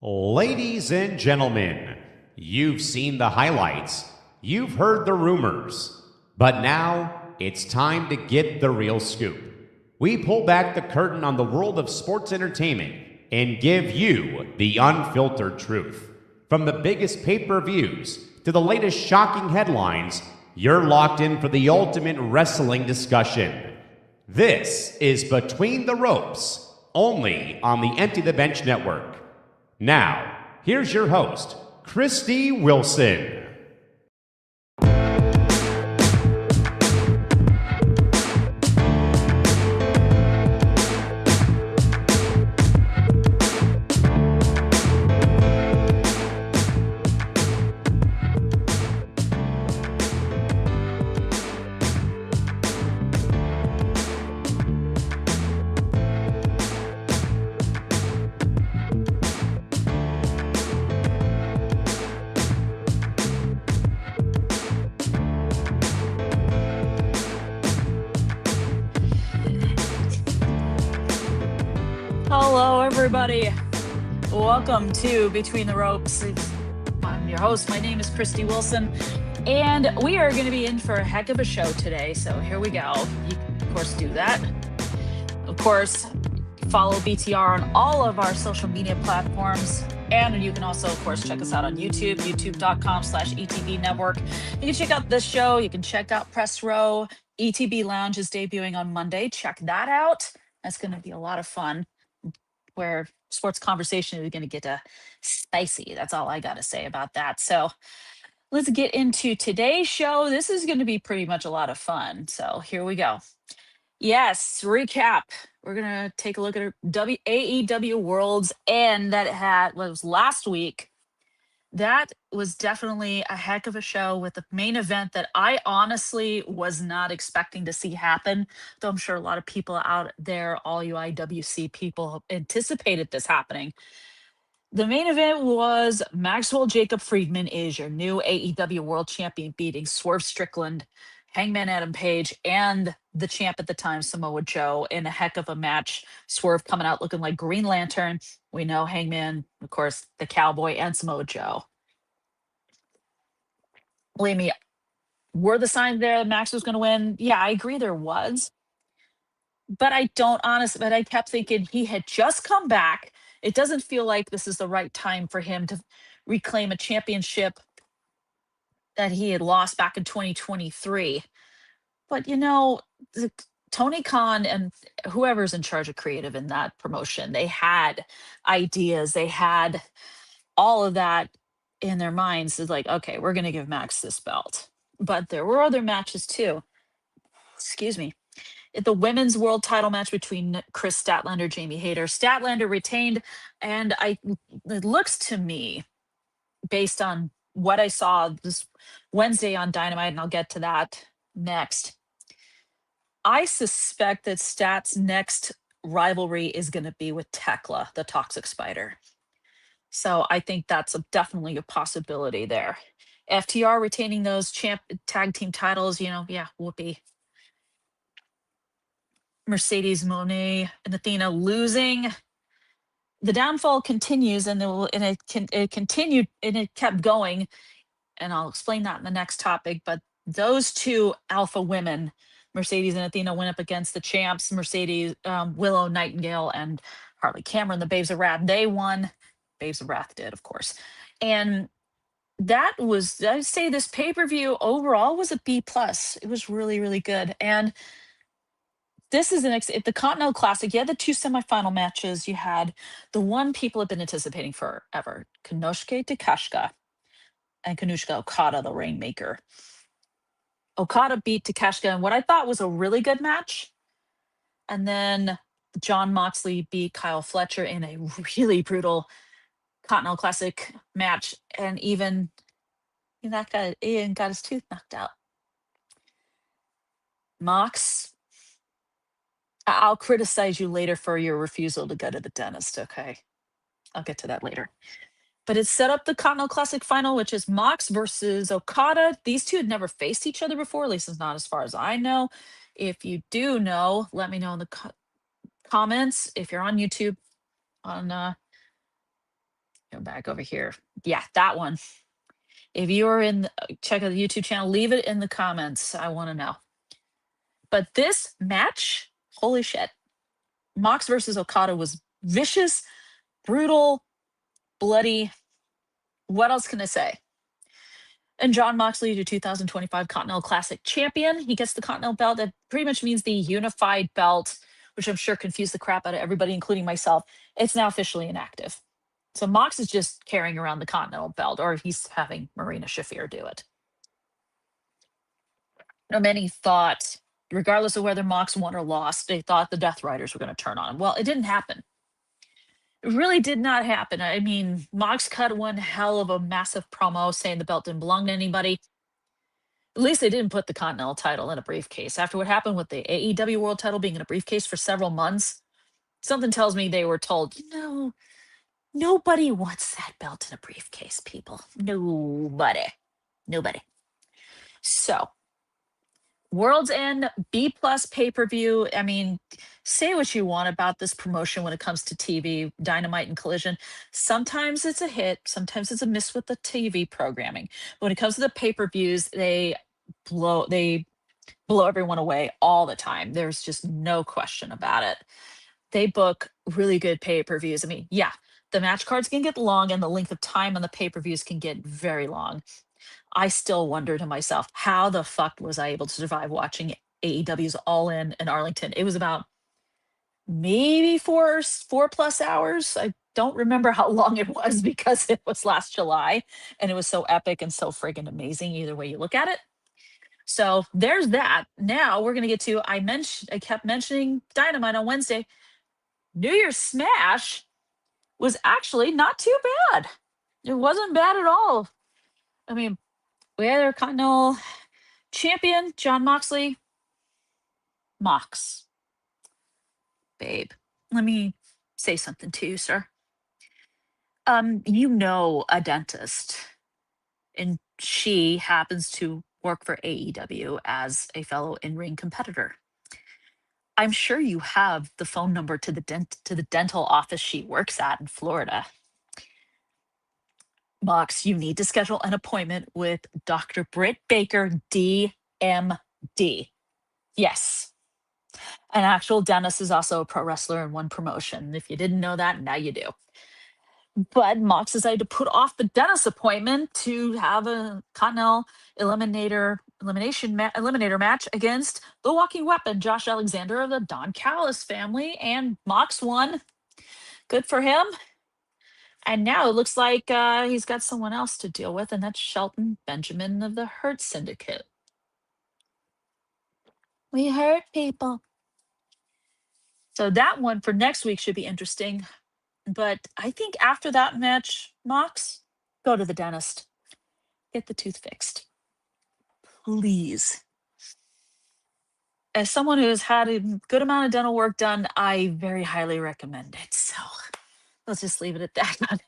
Ladies and gentlemen, you've seen the highlights, you've heard the rumors, but now it's time to get the real scoop. We pull back the curtain on the world of sports entertainment and give you the unfiltered truth. From the biggest pay-per-views to the latest shocking headlines, you're locked in for the ultimate wrestling discussion. This is Between the Ropes, only on the Empty the Bench Network. Now, here's your host, Kristie Wilson. Hello, everybody. Welcome to Between the Ropes. I'm your host. My name is Kristie Wilson, and we are going to be in for a heck of a show today. So here we go. You can, of course, do that. Of course, follow BTR on all of our social media platforms. And you can also, of course, check us out on YouTube, youtube.com/ETB Network. You can check out this show. You can check out Press Row. ETB Lounge is debuting on Monday. Check that out. That's going to be a lot of fun, where sports conversation is going to get spicy. That's all I got to say about that. So let's get into today's show. This is going to be pretty much a lot of fun. So here we go. Yes, recap. We're going to take a look at AEW Worlds End that was last week. That was definitely a heck of a show with the main event that I honestly was not expecting to see happen, though I'm sure a lot of people out there, all you IWC people, anticipated this happening. The main event was Maxwell Jacob Friedman is your new AEW World Champion, beating Swerve Strickland, Hangman Adam Page, and the champ at the time, Samoa Joe, in a heck of a match. Swerve coming out looking like Green Lantern. We know Hangman, of course, the Cowboy, and Samoa Joe. Believe me, were the signs there that Max was going to win? Yeah, I agree there was. But I kept thinking he had just come back. It doesn't feel like this is the right time for him to reclaim a championship that he had lost back in 2023. But Tony Khan and whoever's in charge of creative in that promotion, they had ideas, they had all of that in their minds. It's like, okay, we're going to give Max this belt. But there were other matches too. Excuse me. The women's world title match between Chris Statlander, Jamie Hayter. Statlander retained, and it looks to me, based on what I saw this Wednesday on Dynamite, and I'll get to that next, I suspect that Stat's next rivalry is going to be with Tekla, the Toxic Spider. So I think that's definitely a possibility there. FTR retaining those tag team titles, whoopee. Mercedes Moné and Athena losing. The downfall continues, and it continued, and it kept going. And I'll explain that in the next topic. But those two alpha women, Mercedes and Athena, went up against the champs, Mercedes, Willow Nightingale, and Harley Cameron, the Babes of Wrath. They won. Babes of Wrath did, of course. And that was, I'd say, this pay-per-view overall was a B+. It was really, really good. And this is the Continental Classic. You had the two semifinal matches. You had the one people have been anticipating forever, Konosuke Takeshita and Kanushka Okada, the Rainmaker. Okada beat Takeshita in what I thought was a really good match. And then John Moxley beat Kyle Fletcher in a really brutal Continental Classic match. And even that guy, Ian, got his tooth knocked out. Mox, I'll criticize you later for your refusal to go to the dentist, okay? I'll get to that later. But it set up the Continental Classic final, which is Mox versus Okada. These two had never faced each other before, at least it's not as far as I know. If you do know, let me know in the comments. If you're on YouTube, on Go back over here. Yeah, that one. If you are check out the YouTube channel, leave it in the comments. I want to know. But this match, holy shit. Mox versus Okada was vicious, brutal, bloody. What else can I say? And John Moxley, the 2025 Continental Classic champion, he gets the Continental belt. That pretty much means the unified belt, which I'm sure confused the crap out of everybody, including myself. It's now officially inactive. So Mox is just carrying around the Continental belt, or he's having Marina Shafir do it. Many thought, regardless of whether Mox won or lost, they thought the Death Riders were going to turn on him. Well, it didn't happen. It really did not happen. I mean, Mox cut one hell of a massive promo saying the belt didn't belong to anybody. At least they didn't put the Continental title in a briefcase. After what happened with the AEW World title being in a briefcase for several months, something tells me they were told, nobody wants that belt in a briefcase, people. Nobody. So, World's End B+ pay-per-view. I mean, say what you want about this promotion when it comes to TV, Dynamite and Collision. Sometimes it's a hit, sometimes it's a miss with the TV programming. When it comes to the pay-per-views, they blow everyone away all the time. There's just no question about it. They book really good pay-per-views. I mean, yeah, the match cards can get long and the length of time on the pay-per-views can get very long. I still wonder to myself, how the fuck was I able to survive watching AEW's All In Arlington? It was about maybe 4+ hours. I don't remember how long it was because it was last July and it was so epic and so friggin' amazing either way you look at it. So there's that. Now we're gonna get to, I kept mentioning Dynamite on Wednesday. New Year's Smash was actually not too bad. It wasn't bad at all. I mean, we had our Continental champion, John Moxley. Mox. Babe, let me say something to you, sir. A dentist, and she happens to work for AEW as a fellow in-ring competitor. I'm sure you have the phone number to the dental office she works at in Florida. Mox, you need to schedule an appointment with Dr. Britt Baker, DMD. Yes. An actual dentist is also a pro wrestler in one promotion. If you didn't know that, now you do. But Mox decided to put off the dentist appointment to have a Continental eliminator match against the Walking Weapon, Josh Alexander of the Don Callis family, and Mox won. Good for him. And now it looks like he's got someone else to deal with, and that's Shelton Benjamin of the Hurt Syndicate. We hurt people. So that one for next week should be interesting. But I think after that match, Mox, go to the dentist. Get the tooth fixed. Please. As someone who has had a good amount of dental work done, I very highly recommend it. So let's just leave it at that.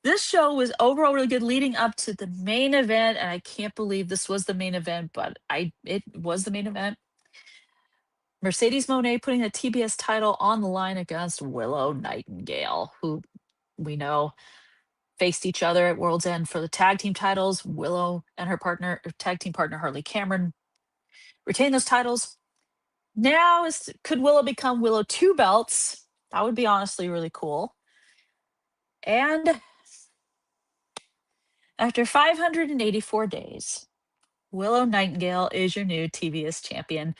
This show was overall really good leading up to the main event, and I can't believe this was the main event, but it was the main event. Mercedes Moné putting the TBS title on the line against Willow Nightingale, who we know faced each other at World's End for the tag team titles. Willow and her tag team partner Harley Cameron retain those titles. Now, could Willow become Willow 2 belts? That would be honestly really cool. And after 584 days, Willow Nightingale is your new TBS champion.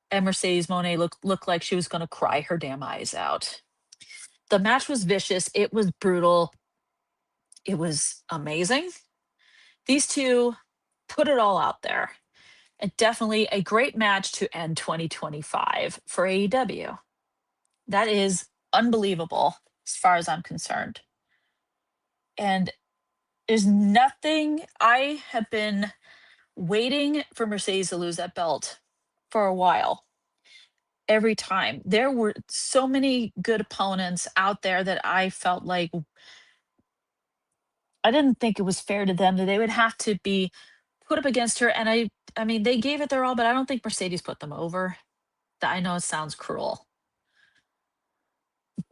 And Mercedes Moné looked like she was going to cry her damn eyes out. The match was vicious. It was brutal. It was amazing. These two put it all out there. And definitely a great match to end 2025 for AEW. That is unbelievable as far as I'm concerned. And there's nothing, I have been waiting for Mercedes to lose that belt for a while. Every time. There were so many good opponents out there that I felt like I didn't think it was fair to them that they would have to be put up against her. And I mean, they gave it their all, but I don't think Mercedes put them over. I know it sounds cruel.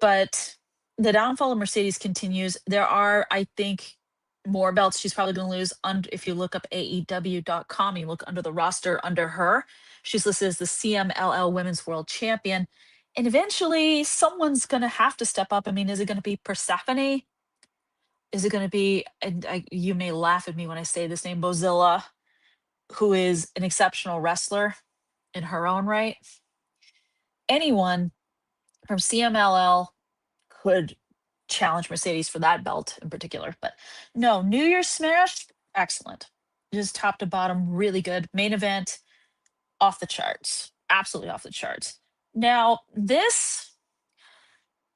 But the downfall of Mercedes continues. There are, I think, more belts she's probably going to lose. If you look up AEW.com, you look under the roster under her, she's listed as the CMLL Women's World Champion. And eventually, someone's going to have to step up. I mean, is it going to be Persephone? Is it going to be, and you may laugh at me when I say this name, Bozilla, who is an exceptional wrestler in her own right? Anyone from CMLL could challenge Mercedes for that belt in particular. But no, New Year's Smash, excellent. Just top to bottom, really good. Main event, off the charts. Absolutely off the charts. Now, this,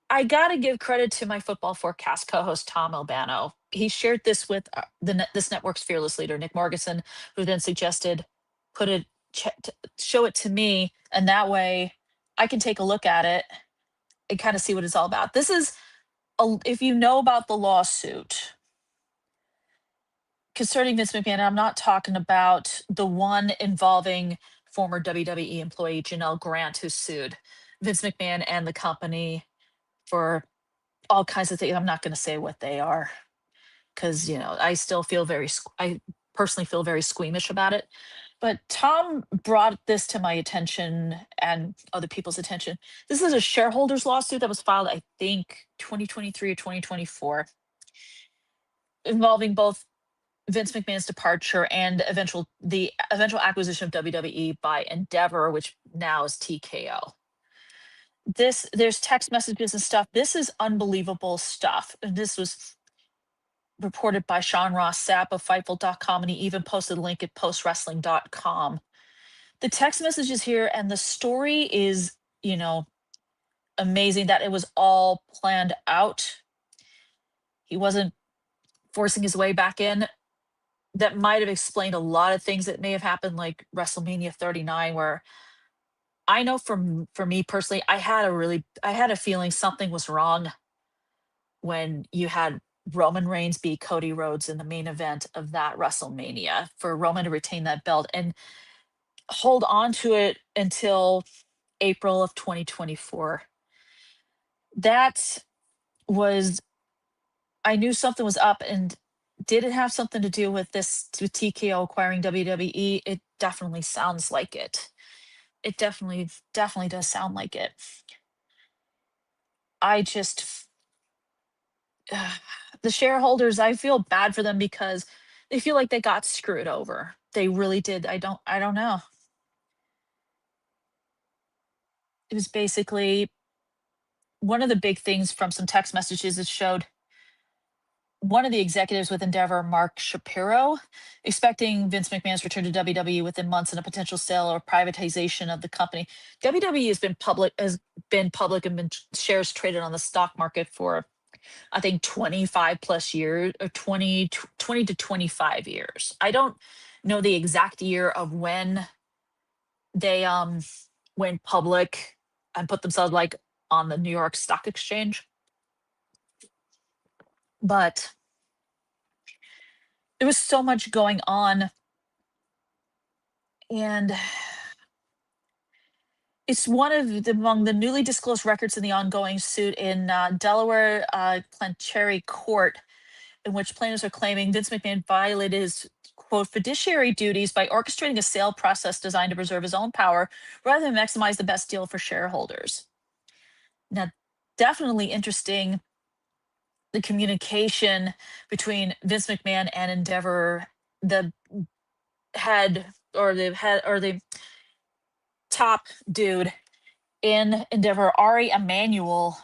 I got to give credit to my football forecast co-host Tom Albano. He shared this with this network's fearless leader Nick Morganson, who then suggested show it to me, and that way I can take a look at it and kind of see what it's all about. This is if you know about the lawsuit concerning Vince McMahon, I'm not talking about the one involving former WWE employee Janelle Grant, who sued Vince McMahon and the company for all kinds of things. I'm not going to say what they are because, I still feel I personally feel very squeamish about it. But Tom brought this to my attention and other people's attention. This is a shareholders lawsuit that was filed, I think, 2023 or 2024, involving both Vince McMahon's departure and the eventual acquisition of WWE by Endeavor, which now is TKO. There's text messages and stuff. This is unbelievable stuff. And this was reported by Sean Ross Sapp of Fightful.com, and he even posted a link at postwrestling.com. The text messages here and the story is, amazing that it was all planned out. He wasn't forcing his way back in. That might have explained a lot of things that may have happened, like WrestleMania 39, where I know for me personally, I had a feeling something was wrong when you had Roman Reigns beat Cody Rhodes in the main event of that WrestleMania, for Roman to retain that belt and hold on to it until April of 2024. That was, I knew something was up. And did it have something to do with TKO acquiring WWE? It definitely sounds like it. It definitely does sound like it. I just, the shareholders, I feel bad for them because they feel like they got screwed over. They really did. I don't know. It was basically one of the big things from some text messages. It showed one of the executives with Endeavor, Mark Shapiro, expecting Vince McMahon's return to WWE within months and a potential sale or privatization of the company. WWE has been public and been shares traded on the stock market for, I think, 25 plus years, or 20 to 25 years. I don't know the exact year of when they went public and put themselves on the New York Stock Exchange. But there was so much going on, and it's among the newly disclosed records in the ongoing suit in Delaware Clanchery Court, in which plaintiffs are claiming Vince McMahon violated his, quote, fiduciary duties by orchestrating a sale process designed to preserve his own power rather than maximize the best deal for shareholders. Now, definitely interesting, the communication between Vince McMahon and Endeavor, the top dude in Endeavor, Ari Emanuel.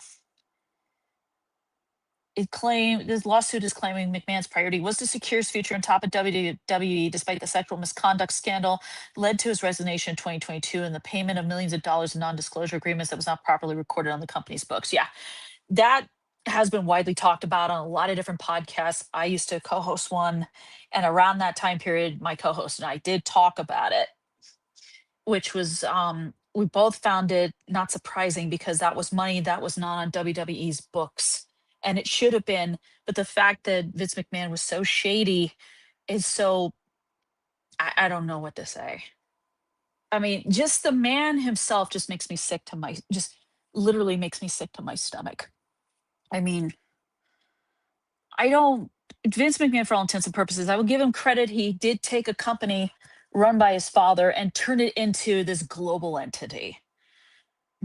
This lawsuit is claiming McMahon's priority was to secure his future on top of WWE, despite the sexual misconduct scandal led to his resignation in 2022 and the payment of millions of dollars in non-disclosure agreements that was not properly recorded on the company's books. Yeah, that has been widely talked about on a lot of different podcasts. I used to co-host one, and around that time period, my co-host and I did talk about it, which was, we both found it not surprising because that was money that was not on WWE's books. And it should have been, but the fact that Vince McMahon was so shady is so, I don't know what to say. I mean, just the man himself just makes me sick just literally makes me sick to my stomach. I mean, I don't, Vince McMahon, for all intents and purposes, I will give him credit. He did take a company run by his father and turn it into this global entity.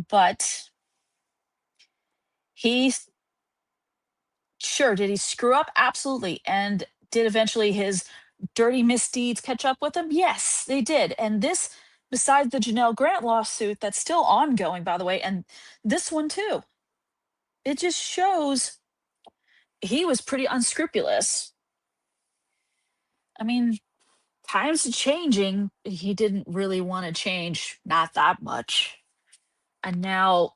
But he, sure, did he screw up? Absolutely. And did eventually his dirty misdeeds catch up with him? Yes, they did. And this, besides the Janelle Grant lawsuit that's still ongoing, by the way, and this one too, it just shows he was pretty unscrupulous. I mean, times are changing. He didn't really want to change, not that much. And now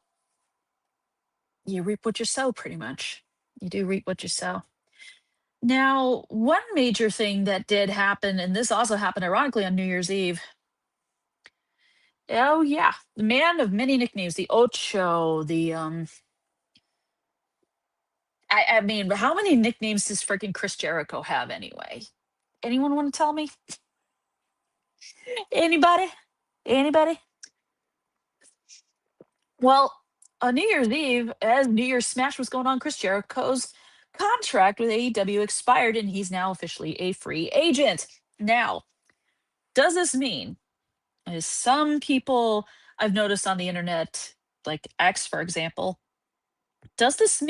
you reap what you sow, pretty much. You do reap what you sow. Now, one major thing that did happen, and this also happened ironically on New Year's Eve. Oh yeah, the man of many nicknames, the Ocho, I mean, how many nicknames does freaking Chris Jericho have anyway? Anyone want to tell me? Anybody? Anybody? Well, on New Year's Eve, as New Year's Smash was going on, Chris Jericho's contract with AEW expired and he's now officially a free agent. Now, does this mean, as some people I've noticed on the internet, like X, for example, does this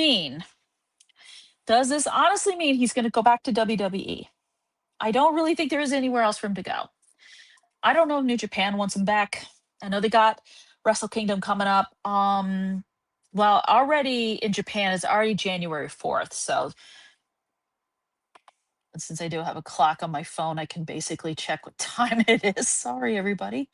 honestly mean he's going to go back to WWE? I don't really think there is anywhere else for him to go. I don't know if New Japan wants him back. I know they got Wrestle Kingdom coming up. Well, already in Japan, it's already January 4th. So since I do have a clock on my phone, I can basically check what time it is. Sorry, everybody.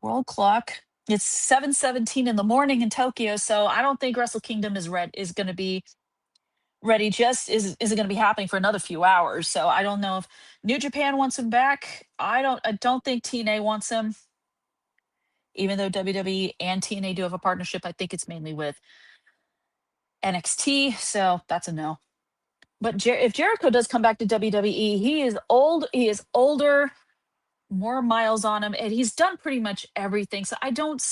World clock. It's 7:17 in the morning in Tokyo. So I don't think Wrestle Kingdom is going to be ready. Just isn't going to be happening for another few hours. So I don't know if New Japan wants him back. I don't think TNA wants him. Even though WWE and TNA do have a partnership, I think it's mainly with NXT. So that's a no. But if Jericho does come back to WWE, he is old. He is older, more miles on him, and he's done pretty much everything. So I don't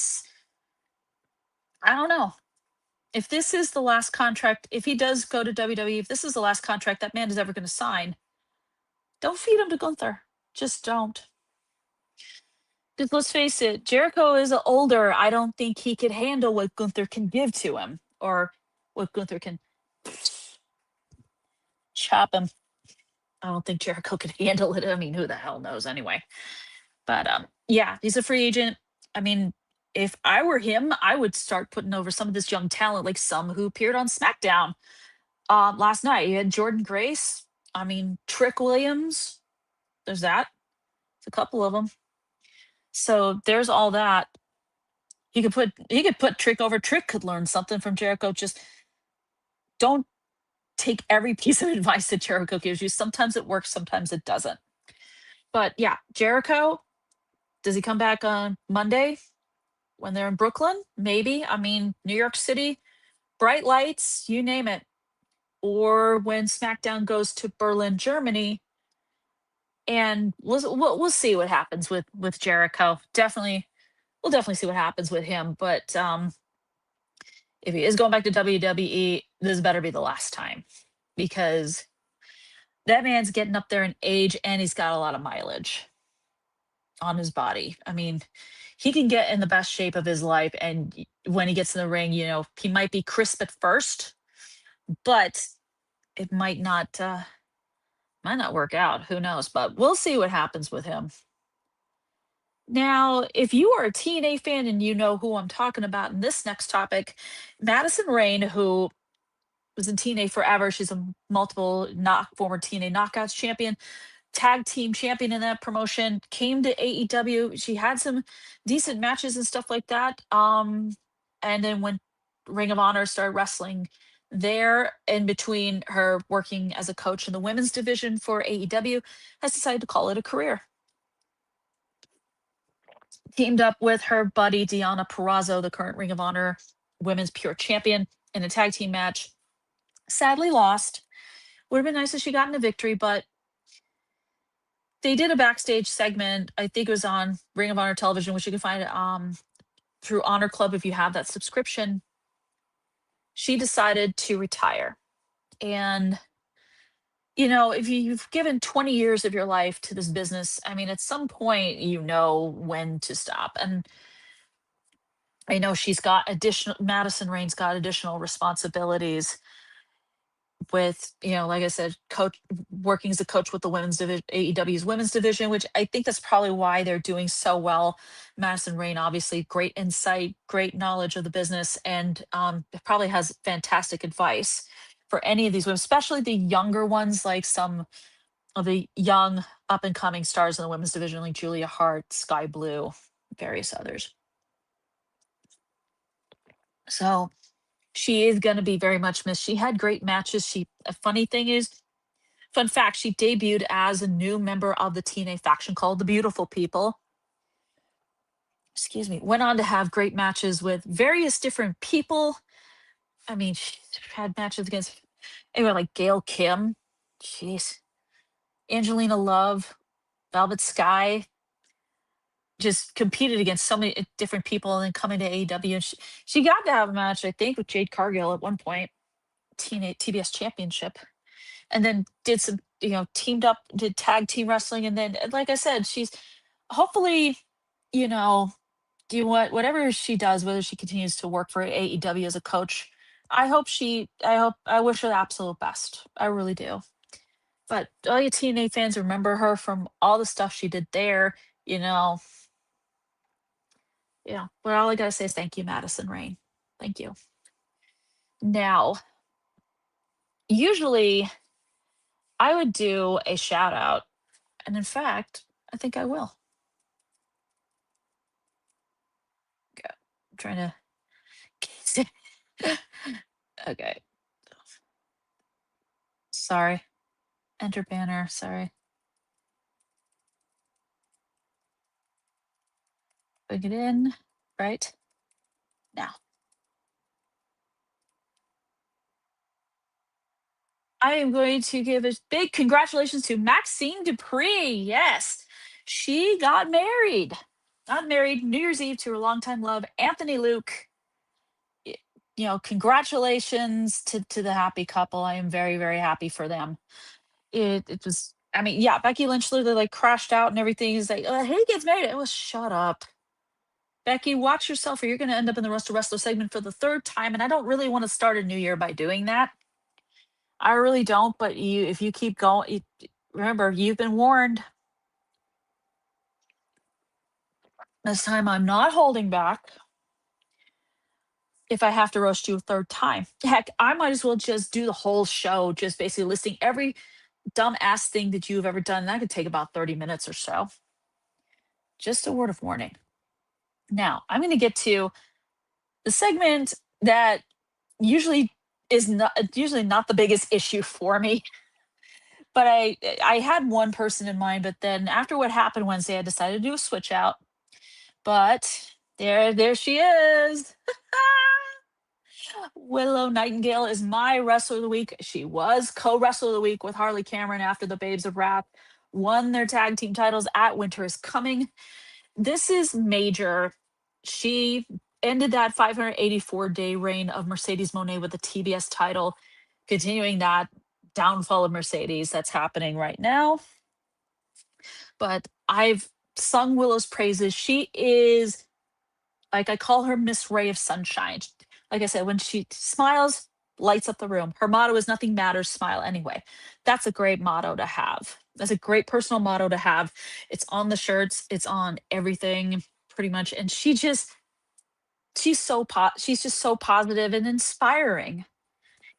know. If this is the last contract, if he does go to WWE, if this is the last contract that man is ever going to sign, don't feed him to Gunther. Just don't. Because let's face it, Jericho is older. I don't think he could handle what Gunther can give to him or what Gunther can chop him. I don't think Jericho could handle it. I mean, who the hell knows anyway? But yeah, he's a free agent. I mean, if I were him, I would start putting over some of this young talent, like some who appeared on SmackDown last night. You had Jordan Grace. I mean, Trick Williams. There's that. It's a couple of them. So there's all that. He could put Trick over. Trick could learn something from Jericho. Just don't take every piece of advice that Jericho gives you. Sometimes it works, sometimes it doesn't. But yeah, Jericho, does he come back on Monday when they're in Brooklyn? Maybe. I mean, New York City, bright lights, you name it. Or when SmackDown goes to Berlin, Germany. And we'll see what happens with Jericho. We'll definitely see what happens with him. But if he is going back to WWE, this better be the last time, because that man's getting up there in age and he's got a lot of mileage on his body. I mean, he can get in the best shape of his life, and when he gets in the ring, he might be crisp at first, but it might not work out. Who knows? But we'll see what happens with him. Now, if you are a TNA fan and you know who I'm talking about in this next topic, Madison Rayne, who was in TNA forever. She's a multiple former TNA Knockouts champion, tag team champion in that promotion, came to AEW. She had some decent matches and stuff like that. And then when Ring of Honor started wrestling there, in between her working as a coach in the women's division for AEW, has decided to call it a career. Teamed up with her buddy Deonna Purrazzo, the current Ring of Honor Women's Pure Champion, in a tag team match. Sadly lost. Would have been nice if she got in a victory, but they did a backstage segment. I think it was on Ring of Honor television, which you can find through Honor Club if you have that subscription. she decided to retire. And, if you've given 20 years of your life to this business, I mean, at some point, you know when to stop. And I know Madison Rain's got additional responsibilities with, like I said, working as a coach with the women's division, AEW's women's division, which I think that's probably why they're doing so well. Madison Rain, obviously, great insight, great knowledge of the business, and probably has fantastic advice for any of these women, especially the younger ones, like some of the young up and coming stars in the women's division, like Julia Hart, Sky Blue, various others. So she is going to be very much missed. She had great matches. A fun fact, she debuted as a new member of the TNA faction called the Beautiful People. Excuse me. Went on to have great matches with various different people. I mean, she had matches against anyone like Gail Kim. Jeez. Angelina Love, Velvet Sky. Just competed against so many different people and then coming to AEW. And she got to have a match, I think, with Jade Cargill at one point, TBS Championship. And then did some, teamed up, did tag team wrestling. And then, like I said, she's hopefully, whatever she does, whether she continues to work for AEW as a coach, I wish her the absolute best. I really do. But all you TNA fans remember her from all the stuff she did there, but all I gotta say is thank you, Madison Rain. Thank you. Now, usually I would do a shout out, and in fact, I think I will. Okay. I'm trying to. Okay. Sorry. Enter banner. Sorry. Put it in right now. I am going to give a big congratulations to Maxine Dupree. Yes, she got married. Got married New Year's Eve to her longtime love, Anthony Luke. Congratulations to the happy couple. I am very, very happy for them. It was, I mean, yeah, Becky Lynch literally like crashed out and everything. He's like, he gets married. It was shut up. Becky, watch yourself or you're going to end up in the Rust of Wrestler segment for the third time. And I don't really want to start a new year by doing that. I really don't. But if you keep going, remember, you've been warned. This time I'm not holding back. If I have to roast you a third time, heck, I might as well just do the whole show, just basically listing every dumbass thing that you've ever done. That could take about 30 minutes or so. Just a word of warning. Now, I'm going to get to the segment that usually not the biggest issue for me. But I had one person in mind, but then after what happened Wednesday, I decided to do a switch out. But there she is. Willow Nightingale is my wrestler of the week. She was co-wrestler of the week with Harley Cameron after the Babes of Wrath won their tag team titles at Winter is Coming. This is major. She ended that 584-day reign of Mercedes Moné with the TBS title, continuing that downfall of Mercedes that's happening right now. But I've sung Willow's praises. She is, like, I call her Miss Ray of Sunshine. Like I said, when she smiles, lights up the room. Her motto is nothing matters, smile anyway. That's a great motto to have. That's a great personal motto to have. It's on the shirts, it's on everything pretty much. And she's just so positive and inspiring.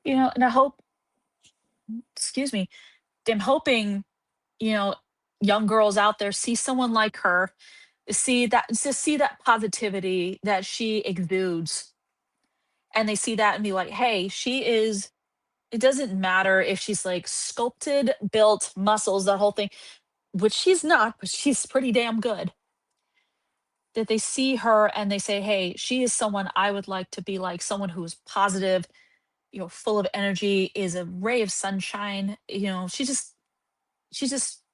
And I hope, excuse me, I'm hoping, young girls out there see someone like her, see that positivity that she exudes, and they see that and be like, hey, it doesn't matter if she's like sculpted, built, muscles, that whole thing, which she's not, but she's pretty damn good. That they see her and they say, hey, she is someone I would like to be like, someone who's positive, full of energy, is a ray of sunshine. She just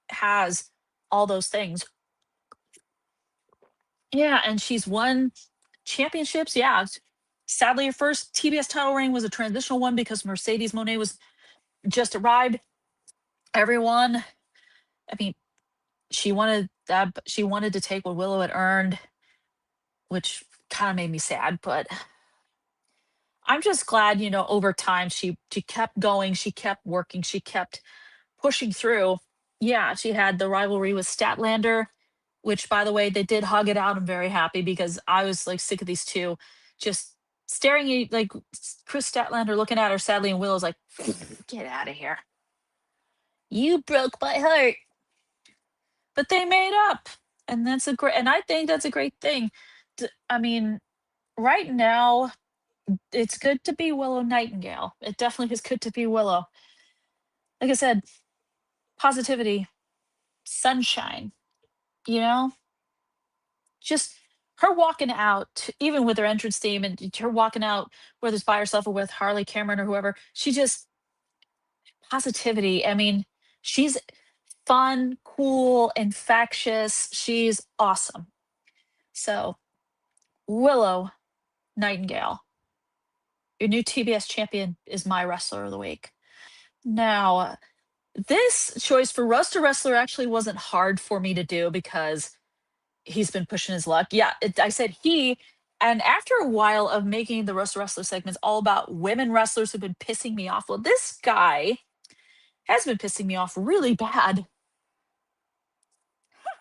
has all those things. Yeah, and she's won championships. Yeah, Sadly, her first TBS title reign was a transitional one because Mercedes Moné was just arrived. Everyone, I mean, she wanted that. She wanted to take what Willow had earned, which kind of made me sad. But I'm just glad, over time she kept going, she kept working, she kept pushing through. Yeah, she had the rivalry with Statlander, which, by the way, they did hug it out. I'm very happy because I was like sick of these two just staring at like Chris Statlander looking at her sadly, and Willow's like, "Get out of here! You broke my heart." But they made up, and that's a great. And I think that's a great thing. I mean, right now it's good to be Willow Nightingale. It definitely is good to be Willow. Like I said, positivity, sunshine, you know, just her walking out, even with her entrance theme and her walking out, whether it's by herself or with Harley Cameron or whoever, she just positivity. I mean, she's fun, cool, infectious. She's awesome. So, Willow Nightingale, your new TBS champion, is my wrestler of the week. Now, this choice for roaster wrestler actually wasn't hard for me to do because he's been pushing his luck. Yeah, I said he, and after a while of making the roaster wrestler segments all about women wrestlers who've been pissing me off, well, this guy has been pissing me off really bad.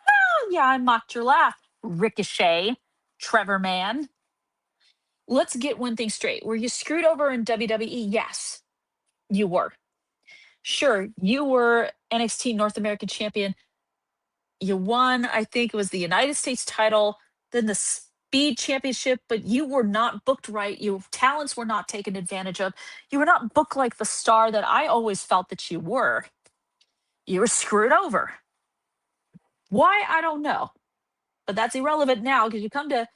Oh, yeah, I mocked your laugh, Ricochet, Trevor Man. Let's get one thing straight. Were you screwed over in WWE? Yes, you were. Sure, you were NXT North American champion. You won, I think it was the United States title, then the Speed Championship, but you were not booked right. Your talents were not taken advantage of. You were not booked like the star that I always felt that you were. You were screwed over. Why? I don't know. But that's irrelevant now because you come to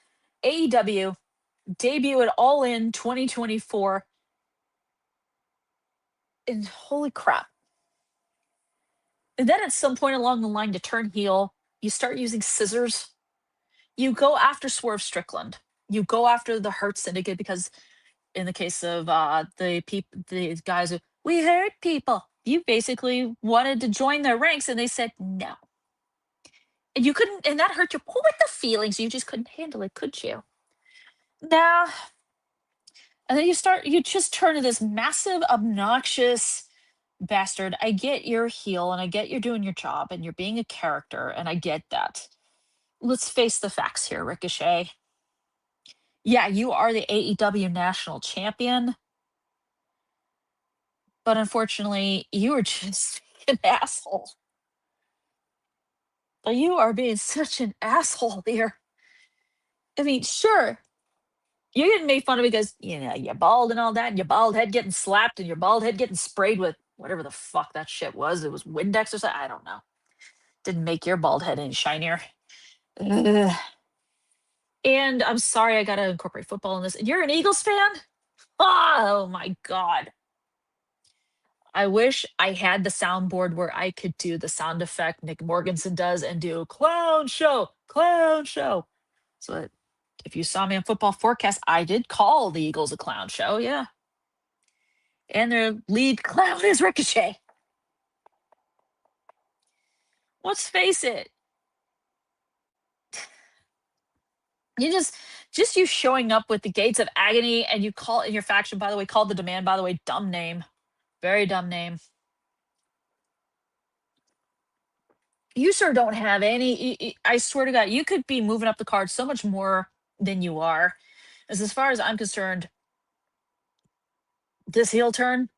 AEW, debut at All In 2024, and holy crap. And then at some point along the line to turn heel, you start using scissors. You go after Swerve Strickland. You go after the Hurt Syndicate because in the case of the guys who we hurt people, you basically wanted to join their ranks and they said no. And you couldn't, and that hurt your with the feelings. You just couldn't handle it, could you? Now, and then you just turn to this massive, obnoxious bastard. I get your heel and I get you're doing your job and you're being a character, and I get that. Let's face the facts here, Ricochet. Yeah, you are the AEW national champion, but unfortunately, you are just an asshole. You are being such an asshole here. I mean, sure, you're getting made fun of because, you're bald and all that, and your bald head getting slapped and your bald head getting sprayed with whatever the fuck that shit was. It was Windex or something. I don't know. Didn't make your bald head any shinier. Ugh. And I'm sorry I got to incorporate football in this. You're an Eagles fan? Oh my God. I wish I had the soundboard where I could do the sound effect Nick Morganson does and do clown show, clown show. So if you saw me on Football Forecast, I did call the Eagles a clown show, yeah. And their lead clown is Ricochet. Let's face it. You just you showing up with the Gates of Agony, and you call in your faction, by the way, called the Demand, by the way, dumb name. Very dumb name. You sure don't have any. I swear to God, you could be moving up the card so much more than you are. As far as I'm concerned, this heel turn,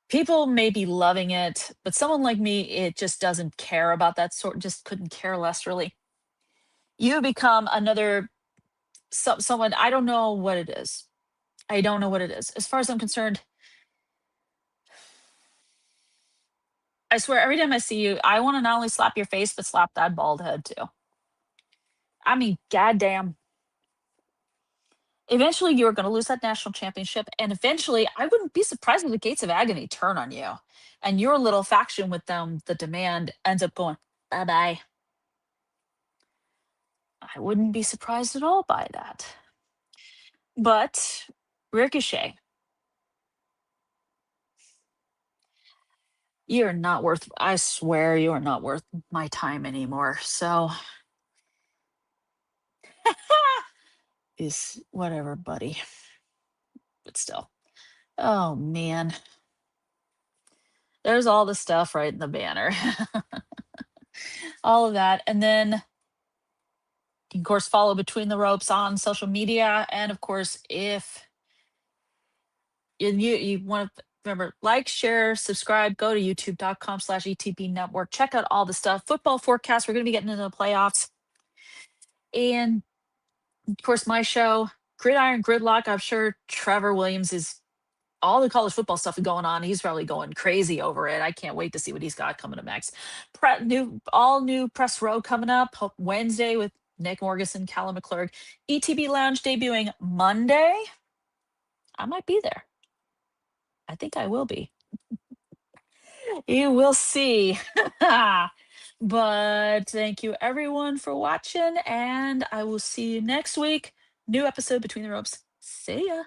people may be loving it, but someone like me, it just doesn't care about that sort, just couldn't care less, really. You become another someone, I don't know what it is. I don't know what it is. As far as I'm concerned, I swear every time I see you, I want to not only slap your face, but slap that bald head too. I mean, goddamn. Eventually, you are going to lose that national championship, and eventually, I wouldn't be surprised if the Gates of Agony turn on you, and your little faction with them, the Demand, ends up going bye bye. I wouldn't be surprised at all by that. But Ricochet, you're not worth, I swear you are not worth my time anymore. So is whatever, buddy. But still. Oh man. There's all the stuff right in the banner. All of that. And then you can, of course, follow Between the Ropes on social media. And of course, if you want to remember, like, share, subscribe, go to youtube.com/ETB network. Check out all the stuff. Football forecast. We're going to be getting into the playoffs. And of course, my show, Gridiron Gridlock. I'm sure Trevor Williams is all the college football stuff going on. He's probably going crazy over it. I can't wait to see what he's got coming up next. All new press row coming up Wednesday with Nick Morganson, Callum McClurg. ETB Lounge debuting Monday. I might be there. I think I will be. You will see. But thank you everyone for watching, and I will see you next week. New episode Between the Ropes. See ya.